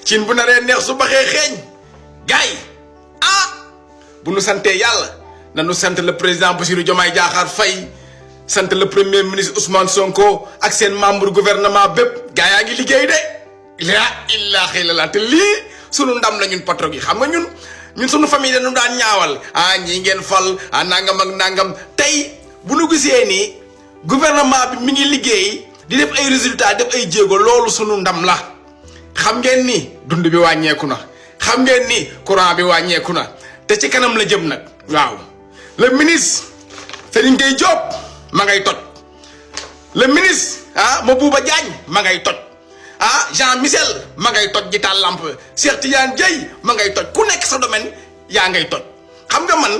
cin bu naree neex su baxee xeeñ gars yi bu nu santee yàlla nanu sant le président Bassirou Diomaye Diakhar Faye sant le premier ministre Ousmane Sonko ak seen membre gouvernement bépp gars yaa ngi liggéey de la ilaha illallah te lii sunu ndam la ñun patron yi xam nga ñun sunu famille dañu daan ñaawal ñii ngeen fal nangam ak nangam tey bu nu gisee ni gouvernement bi mi ngi liggéey di def ay résultats def ay jéego loolu sunu ndam la xam ngeen ni dund bi wàññeeku na xam ngeen ni courant bi wàññeeku na te ci kanam la jëm nag waaw le ministre Serigne Gueye Diop ma ngay toj le ministre Mabouba Diagne ma ngay toj Jean Michel ma ngay toj ji taal lamp Cheikh Tidiane Dieye ma ngay toj ku nekk sa domaine yaa ngay toj xam nga man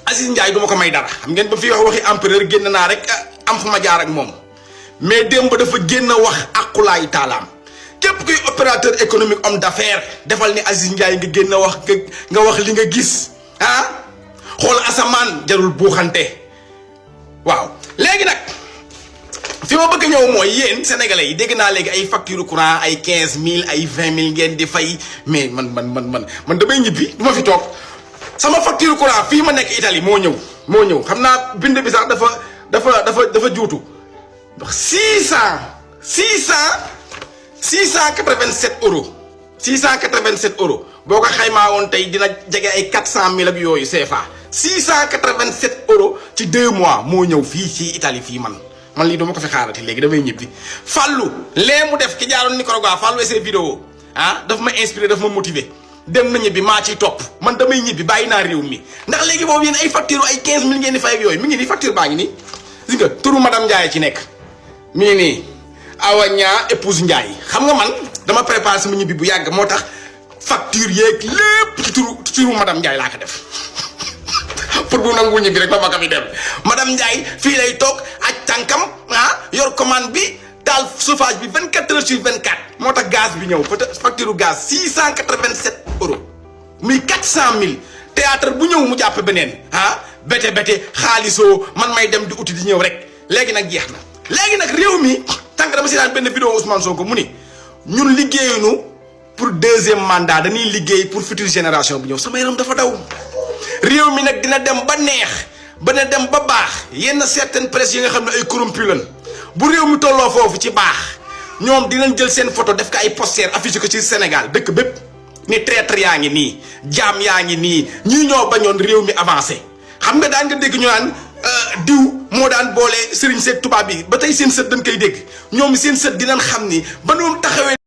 Aziz Ndiaye du ma ko may dara xam ngeen ba fi wax waxi empereur génn naa rek am fu ma jaar ak moom mais démb dafa génn wax aqulaay taalaam képp kuy opérateur économique homme d'affaires defal ni Aziz Ndiaye nga génn wax nga wax li nga gis xool asamaan jarul buuxante waaw léegi nag fi ma bëgg a ñëw mooy yéen sénégalais yi dégg naa léegi ay facture courant ay 15000 ay 20000 ngeen di fay mais man damay ñibbi du ma fi toog sama facture courant fii ma nekk Italie moo ñëw xam naa bind bi sax dafa juutu 687 euros 687 euros boo ko xaymaa woon tey dina jege ay 400000 ak yooyu CFA 687 euros ci 2 mois moo ñëw fii ci Italie fii man lii dama ko fi xaarati léegi damay ñibbi Fallou lee mu def ki jaaroon Nicaragua Fallou ses vidéos daf ma inspiré daf ma motivé dem na ñibbi maa ciy topp man damay ñibbi bàyyi naa réew mi ndax léegi boobu yéen ay facture ay 15000 ngeen di fay ak yooyu mi ngi nii facture baa ngi nii gis nga turu madame Ndiaye ci nekk mi ngi nii Awa Niang épouse Ndiaye xam nga man dama préparé sama ñibbi bu yàgg moo tax facture yeeg lépp ci turu madame Ndiaye laa ko def pour bu nangu ñibbi rek ba ma ko fi dem madame Ndiaye fii lay toog ak tànkam yor commande bi taal chauffage bi 24 heures sur 24 moo tax gaz bi ñëw peut-être facture gaz 687 euros muy 400000 théâtre bu ñëw mu jàpp beneen bete xaalisoo man may dem di uti di ñëw rek léegi nag jeex na léegi nag réew mi tànk dama si daan benn vidéo Ousmane Sonko mu ni ñun liggéeyuñu pour deuxième mandat dañuy liggéey pour future génération bu ñëw sama yaram dafa daw réew mi nag dina dem ba neex ba na dem ba baax yenn certaines presse yi nga xam ne ay corrompu lan bu réew mi tolloo foofu ci baax ñoom dinañ jël seen photo def ko ay poster affiché ko ci Sénégal dëkk bépp ni traître yaa ngi nii jaam yaa ngi nii ñii ñoo bañoon réew mi avancé xam nga daan nga dégg ñu naan diw moo daan boole sëriñ seeg tubaab bi ba tey seen sët dañ koy dégg ñoom seen sët dinañ xam ni ba ñoom taxawee